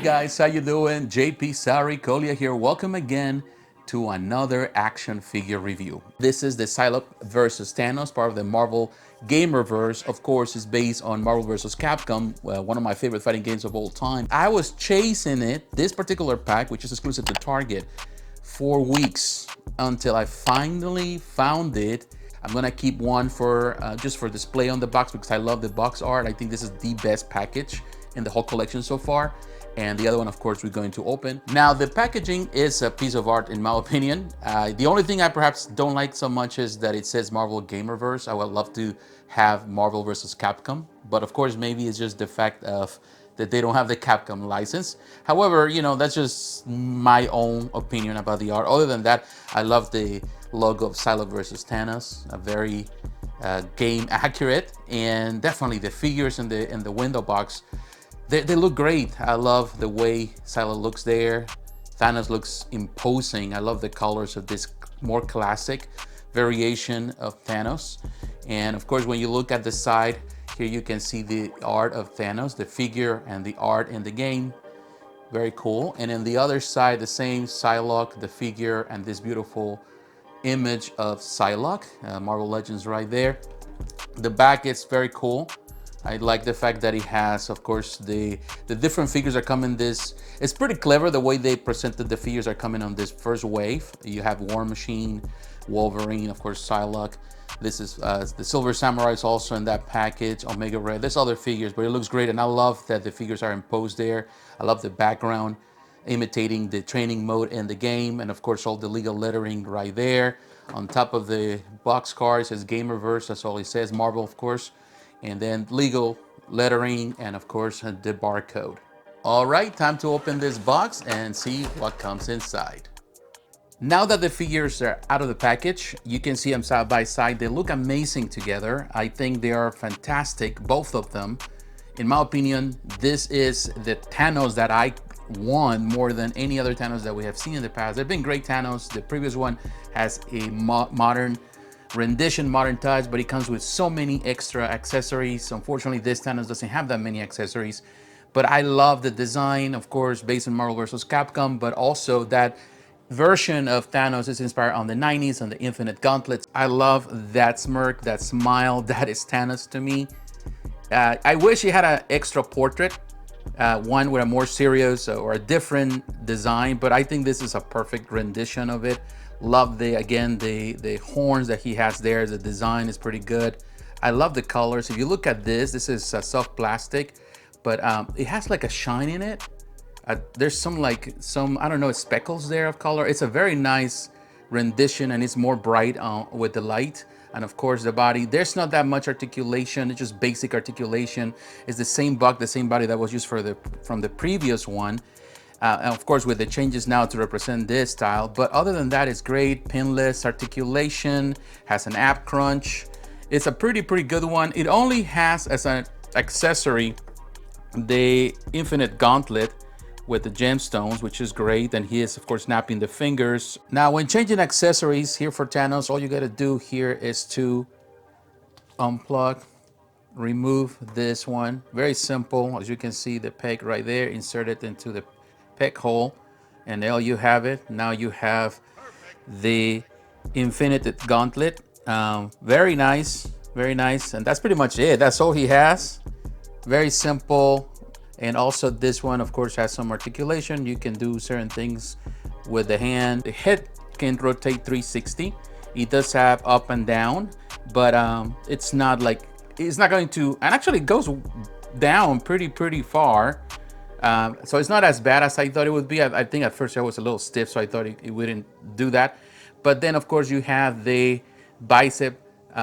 guys, how you doing? jpsarrireviews here. Welcome again to another action figure review. This is the Psylocke versus Thanos, part of the Marvel Gamerverse. Of course, it's based on Marvel vs. Capcom, one of my favorite fighting games of all time. I was chasing it, this particular pack, which is exclusive to Target, for weeks until I finally found it. I'm gonna keep one for just for display on the box because I love the box art. I think this is the best package in the whole collection so far. And the other one, of course, we're going to open. Now, the packaging is a piece of art in my opinion. The only thing I perhaps don't like so much is that it says Marvel Gamerverse. I would love to have Marvel vs. Capcom, but of course, maybe it's just the fact of that they don't have the Capcom license. However, you know, that's just my own opinion about the art. Other than that, I love the logo of Psylocke versus Thanos, a very game accurate, and definitely the figures in the window box. They look great. I love the way Psylocke looks there. Thanos looks imposing. I love the colors of this more classic variation of Thanos. And of course, when you look at the side, here you can see the art of Thanos, the figure and the art in the game. Very cool. And on the other side, the same Psylocke, the figure, and this beautiful image of Psylocke, Marvel Legends right there. The back is very cool. I like the fact that it has, of course, the different figures are coming this. It's pretty clever the way they presented the figures are coming on this first wave. You have War Machine, Wolverine, of course, Psylocke. This is the Silver Samurai is also in that package, Omega Red. There's other figures, but it looks great. And I love that the figures are imposed there. I love the background imitating the training mode in the game. And of course, all the legal lettering right there. On top of the box card, it says Gamerverse. That's all it says. Marvel, of course. And then legal lettering, and of course the barcode. All right, time to open this box and see what comes inside. Now that the figures are out of the package, you can see them side by side. They look amazing together. I think they are fantastic, both of them. In my opinion, this is the Thanos that I want more than any other Thanos that we have seen in the past. They've been great Thanos. The previous one has a modern rendition, modern touch, but it comes with so many extra accessories. Unfortunately, this Thanos doesn't have that many accessories, but I love the design, of course, based on Marvel vs. Capcom, but also that version of Thanos is inspired on the 90s, on the Infinite Gauntlets. I love that smirk, that smile. That is Thanos to me. I wish he had an extra portrait, one with a more serious or a different design, but I think this is a perfect rendition of it. Love the horns that he has there. The design is pretty good. I love the colors. If you look at this is soft plastic, but it has like a shine in it. There's some I don't know, speckles there of color. It's a very nice rendition, and it's more bright with the light. And of course the body, there's not that much articulation. It's just basic articulation. It's the same buck, the same body that was used from the previous one. And of course with the changes now to represent this style, but other than that, it's great. Pinless articulation, has an ab crunch. It's a pretty good one. It only has as an accessory the Infinite Gauntlet with the gemstones, which is great, and he is of course snapping the fingers. Now when changing accessories here for Thanos, all you got to do here is to unplug, remove this one. Very simple. As you can see, the peg right there, insert it into the peg hole, and there you have it. Now you have the Infinite Gauntlet. Very nice, and that's pretty much it. That's all he has. Very simple. And also this one, of course, has some articulation. You can do certain things with the hand. The head can rotate 360. It does have up and down, but it's not going to, and actually it goes down pretty far. So it's not as bad as I thought it would be. I think at first I was a little stiff, so I thought it wouldn't do that. But then of course you have the bicep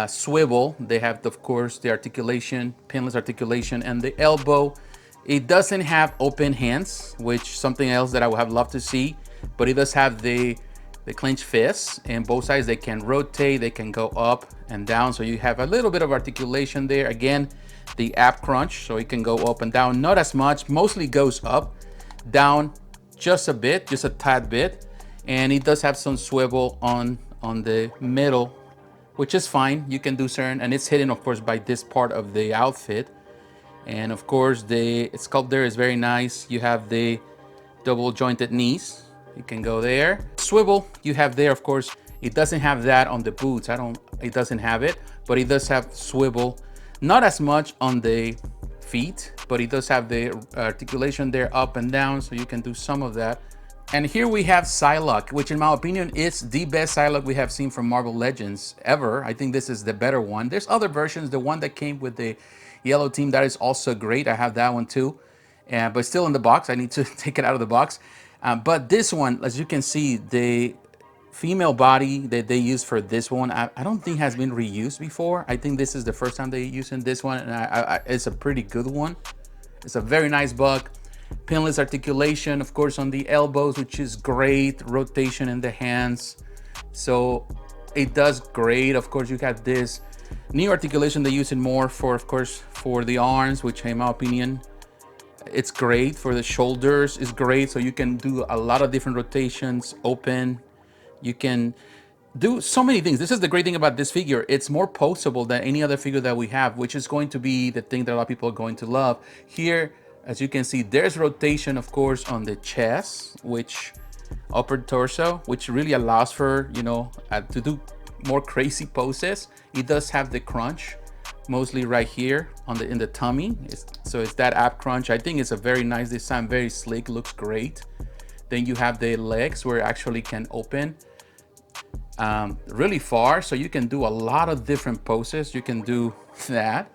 swivel. They have, of course, the articulation, pinless articulation, and the elbow. It doesn't have open hands, which something else that I would have loved to see, but it does have the clenched fists, and both sides they can rotate, they can go up and down. So you have a little bit of articulation there. Again, the ab crunch, so it can go up and down, not as much, mostly goes up, down just a bit, just a tad bit. And it does have some swivel on the middle, which is fine. You can do certain, and it's hidden of course by this part of the outfit. And of course the sculpt there is very nice. You have the double jointed knees. You can go there. Swivel you have there, of course. It doesn't have that on the boots. It doesn't have it, but it does have swivel. Not as much on the feet, but it does have the articulation there up and down, so you can do some of that. And here we have Psylocke, which in my opinion is the best Psylocke we have seen from Marvel Legends ever. I think this is the better one. There's other versions. The one that came with the yellow team, that is also great. I have that one too, but still in the box. I need to take it out of the box. But this one, as you can see, the female body that they use for this one, I don't think has been reused before. I think this is the first time they're using this one, and it's a pretty good one. It's a very nice buck. Pinless articulation, of course, on the elbows, which is great. Rotation in the hands, so it does great. Of course, you got this knee articulation. They use it more for, of course, for the arms, which in my opinion, it's great. For the shoulders, is great. So you can do a lot of different rotations, open. You can do so many things. This is the great thing about this figure. It's more poseable than any other figure that we have, which is going to be the thing that a lot of people are going to love. Here, as you can see, there's rotation, of course, on the chest, which upper torso, which really allows for, you know, to do more crazy poses. It does have the crunch, mostly right here on in the tummy. So it's that ab crunch. I think it's a very nice design, very sleek, looks great. Then you have the legs where it actually can open really far, so you can do a lot of different poses. You can do that,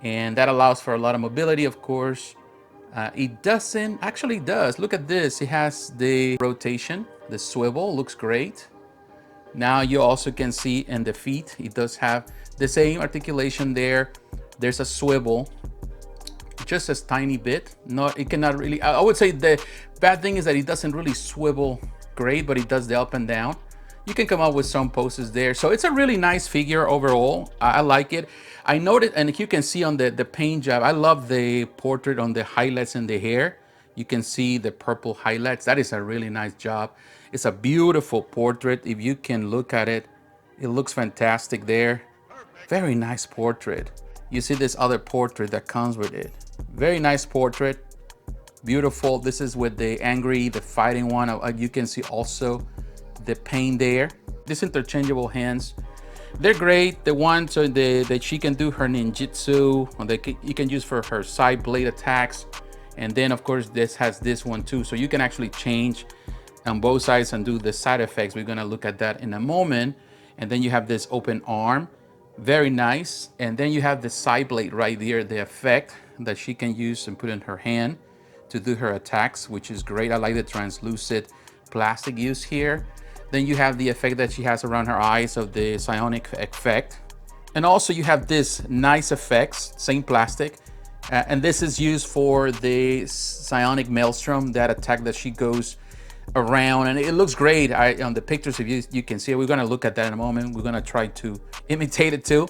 and that allows for a lot of mobility, of course. It doesn't, actually does. Look at this. It has the rotation, the swivel, looks great. Now you also can see in the feet, it does have the same articulation there. There's a swivel, just a tiny bit. No, it cannot really, I would say the bad thing is that it doesn't really swivel great, but it does the up and down. You can come up with some poses there. So it's a really nice figure overall. I like it. I noted, and you can see on the paint job, I love the portrait on the highlights in the hair. You can see the purple highlights. That is a really nice job. It's a beautiful portrait. If you can look at it, it looks fantastic there. Very nice portrait. You see this other portrait that comes with it. Very nice portrait. Beautiful. This is with the angry, the fighting one. You can see also the paint there. These interchangeable hands, they're great. The one so that she can do her ninjutsu, or that you can use for her side blade attacks. And then of course this has this one too, so you can actually change on both sides and do the side effects. We're gonna look at that in a moment. And then you have this open arm, very nice. And then you have the side blade right there, the effect that she can use and put in her hand to do her attacks, which is great. I like the translucent plastic use here. Then you have the effect that she has around her eyes of the psionic effect. And also you have this nice effects, same plastic. And this is used for the psionic maelstrom, that attack that she goes around. And it looks great on the pictures. If you can see it, we're gonna look at that in a moment. We're gonna try to imitate it too.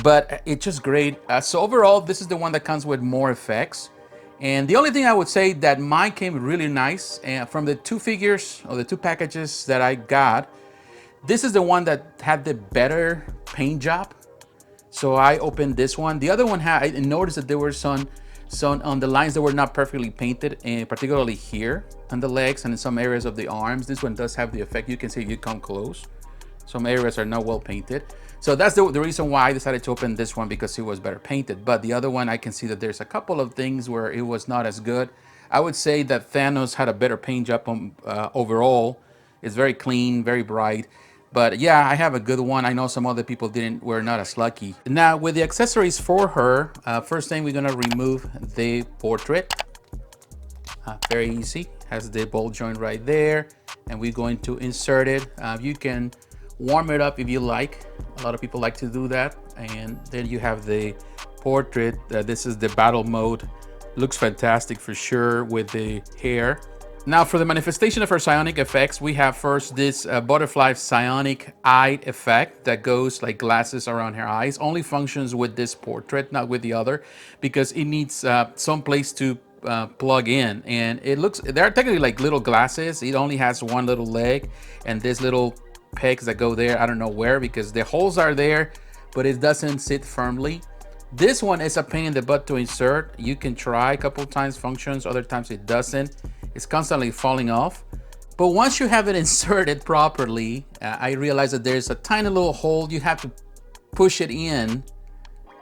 But it's just great. So overall, this is the one that comes with more effects. And the only thing I would say that mine came really nice, and from the two figures or the two packages that I got, this is the one that had the better paint job. So I opened this one. The other one I noticed that there were some on the lines that were not perfectly painted, and particularly here on the legs and in some areas of the arms. This one does have the effect. You can see if you come close, some areas are not well painted. So that's the reason why I decided to open this one, because it was better painted. But the other one, I can see that there's a couple of things where it was not as good. I would say that Thanos had a better paint job overall. It's very clean, very bright. But yeah, I have a good one. I know some other people were not as lucky. Now with the accessories for her, first thing, we're gonna remove the portrait. Very easy, has the ball joint right there. And we're going to insert it. You can warm it up if you like. A lot of people like to do that. And then you have the portrait. This is the battle mode. Looks fantastic for sure with the hair. Now for the manifestation of her psionic effects, we have first this butterfly psionic eye effect that goes like glasses around her eyes. Only functions with this portrait, not with the other, because it needs some place to plug in. And it looks, they're technically like little glasses. It only has one little leg and this little pegs that go there. I don't know where, because the holes are there, but it doesn't sit firmly. This one is a pain in the butt to insert. You can try a couple times, functions, other times it doesn't. It's constantly falling off. But once you have it inserted properly, I realize that there's a tiny little hole. You have to push it in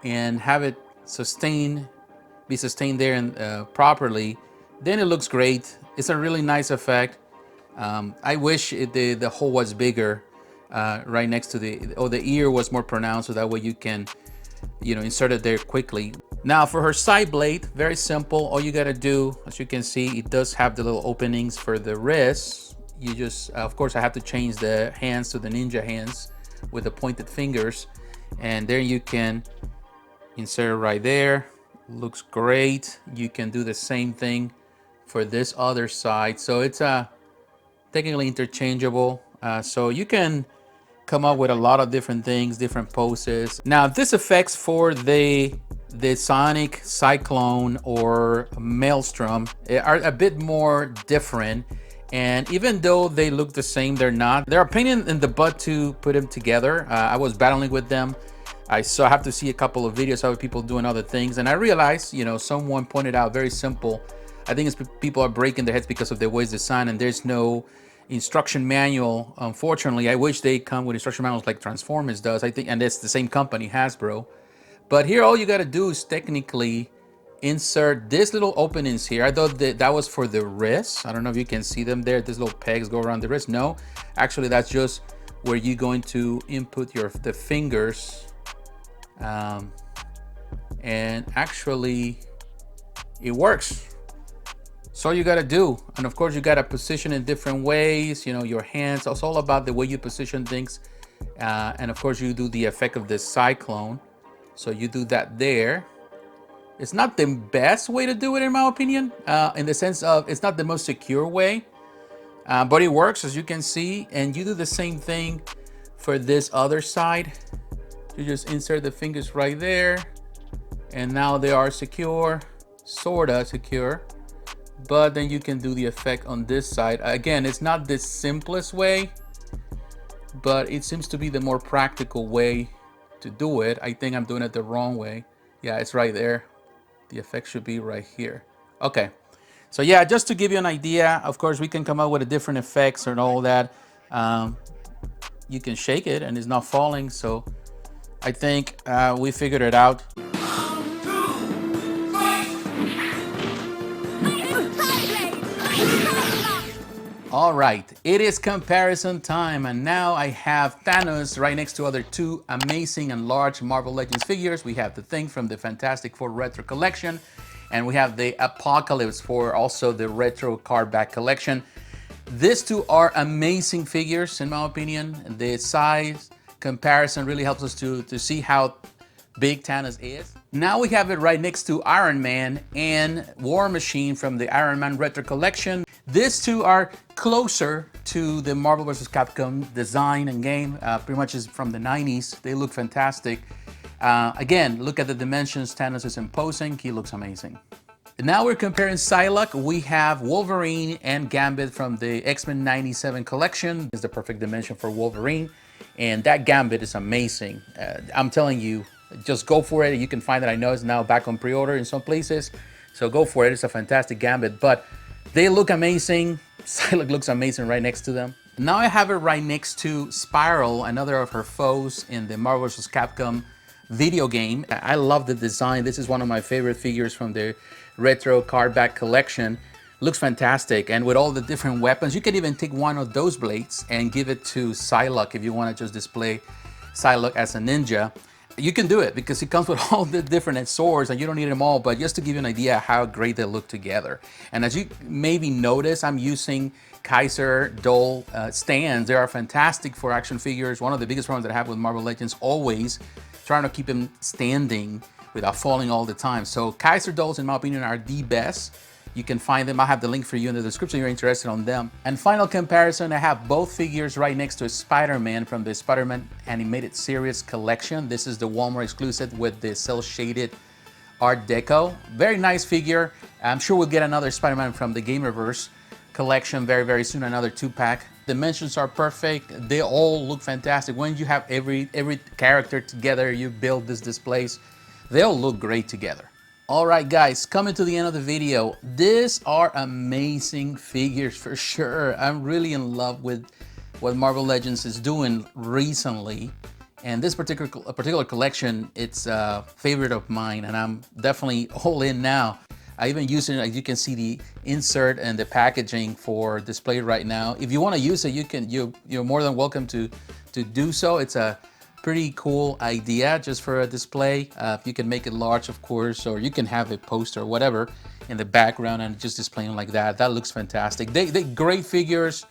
and have it be sustained there and properly. Then it looks great. It's a really nice effect. I wish the hole was bigger, right next to the ear was more pronounced, so that way you can, insert it there quickly. Now for her side blade, very simple. All you gotta do, as you can see, it does have the little openings for the wrists. You just, of course, I have to change the hands to the ninja hands with the pointed fingers, and there you can insert it right there. Looks great. You can do the same thing for this other side. So it's technically interchangeable. So you can come up with a lot of different things, different poses. Now this effects for the Sonic, Cyclone, or Maelstrom are a bit more different. And even though they look the same, they're not. They're a pain in the butt to put them together. I was battling with them. I have to see a couple of videos of people doing other things. And I realized, someone pointed out very simple. I think it's people are breaking their heads because of the way it's designed and there's no instruction manual. Unfortunately, I wish they come with instruction manuals like Transformers does. I think, and it's the same company, Hasbro. But here, all you got to do is technically insert these little openings here. I thought that was for the wrist. I don't know if you can see them there. These little pegs go around the wrist. No, actually, that's just where you're going to input the fingers. And actually, it works. So you got to do, and of course you got to position in different ways, your hands. It's all about the way you position things. And of course you do the effect of the Cyclone. So you do that there. It's not the best way to do it, in my opinion, in the sense of it's not the most secure way, but it works, as you can see. And you do the same thing for this other side. You just insert the fingers right there, and now they are secure, sorta secure. But then you can do the effect on this side. Again, it's not the simplest way, but it seems to be the more practical way to do it. I think I'm doing it the wrong way. Yeah, it's right there. The effect should be right here. Okay, so yeah, just to give you an idea, of course, we can come up with different effects and all that. You can shake it and it's not falling. So I think we figured it out. All right, it is comparison time, and now I have Thanos right next to other two amazing and large Marvel Legends figures. We have the Thing from the Fantastic Four Retro Collection, and we have the Apocalypse for also the Retro Card Back Collection. These two are amazing figures, in my opinion. The size comparison really helps us to see how big Thanos is. Now we have it right next to Iron Man and War Machine from the Iron Man Retro Collection. These two are closer to the Marvel vs. Capcom design and game. Pretty much is from the 90s. They look fantastic. Again, look at the dimensions. Thanos is imposing. He looks amazing. Now we're comparing Psylocke. We have Wolverine and Gambit from the X-Men 97 collection. It's the perfect dimension for Wolverine. And that Gambit is amazing. I'm telling you, just go for it. You can find it. I know it's now back on pre-order in some places. So go for it. It's a fantastic Gambit. But they look amazing. Psylocke looks amazing right next to them. Now I have it right next to Spiral, another of her foes in the Marvel vs. Capcom video game. I love the design. This is one of my favorite figures from the Retro Card Back Collection. Looks fantastic. And with all the different weapons, you can even take one of those blades and give it to Psylocke if you want to just display Psylocke as a ninja. You can do it because it comes with all the different swords and you don't need them all, but just to give you an idea how great they look together. And as you maybe notice, I'm using Kaiser Doll stands. They are fantastic for action figures. One of the biggest problems that I have with Marvel Legends, always trying to keep them standing without falling all the time. So Kaiser Dolls, in my opinion, are the best. You can find them. I'll have the link for you in the description if you're interested on them. And final comparison, I have both figures right next to Spider-Man from the Spider-Man Animated Series collection. This is the Walmart exclusive with the cel-shaded Art Deco. Very nice figure. I'm sure we'll get another Spider-Man from the Gamerverse collection very, very soon, another 2-pack. Dimensions are perfect. They all look fantastic. When you have every character together, you build these displays, they all look great together. All right, guys, coming to the end of the video. These are amazing figures for sure. I'm really in love with what Marvel Legends is doing recently. And this particular collection, it's a favorite of mine, and I'm definitely all in now. I even use it, as you can see, the insert and the packaging for display right now. If you want to use it, you're more than welcome to do so. It's a pretty cool idea just for a display. You can make it large, of course, or you can have a poster or whatever in the background and just displaying like that. That looks fantastic. They great figures.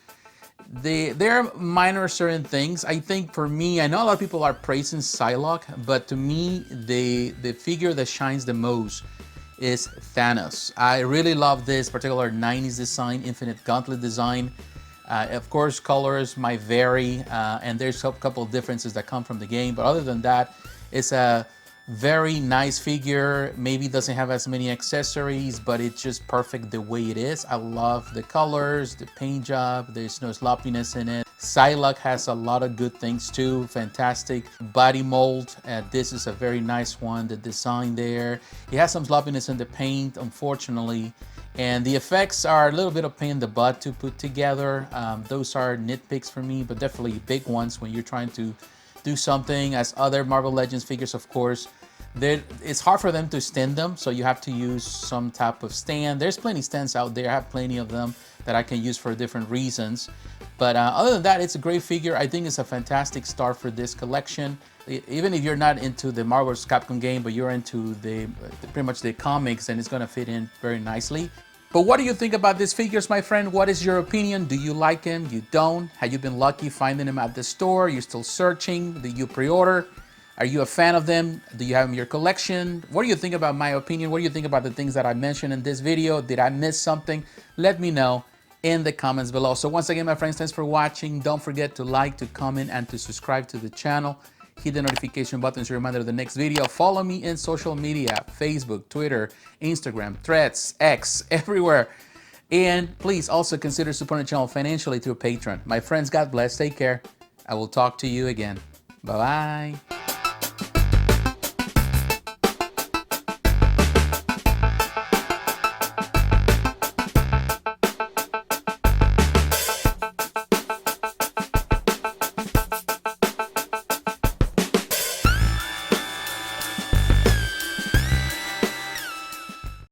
There are minor certain things. I think for me, I know a lot of people are praising Psylocke, but to me, the figure that shines the most is Thanos. I really love this particular 90s design, Infinite Gauntlet design. Of course, colors might vary, and there's a couple of differences that come from the game, but other than that, it's a very nice figure. Maybe doesn't have as many accessories, but it's just perfect the way it is. I love the colors, the paint job, there's no sloppiness in it. Psylocke has a lot of good things too. Fantastic body mold. This is a very nice one. The design there. It has some sloppiness in the paint, unfortunately. And the effects are a little bit of pain in the butt to put together. Those are nitpicks for me, but definitely big ones when you're trying to do something. As other Marvel Legends figures, of course, it's hard for them to stand them, so you have to use some type of stand. There's plenty of stands out there. I have plenty of them that I can use for different reasons. But other than that, it's a great figure. I think it's a fantastic start for this collection. Even if you're not into the Marvel's Capcom game, but you're into pretty much the comics, then it's going to fit in very nicely. But what do you think about these figures, my friend? What is your opinion? Do you like them? You don't? Have you been lucky finding them at the store? You're still searching? Do you pre-order? Are you a fan of them? Do you have them in your collection? What do you think about my opinion? What do you think about the things that I mentioned in this video? Did I miss something? Let me know in the comments below. So once again, my friends, thanks for watching. Don't forget to like, to comment, and to subscribe to the channel. Hit the notification button to remind you of the next video. Follow me in social media, Facebook, Twitter, Instagram, Threads, X, everywhere. And please also consider supporting the channel financially through Patreon. My friends, God bless. Take care. I will talk to you again. Bye-bye.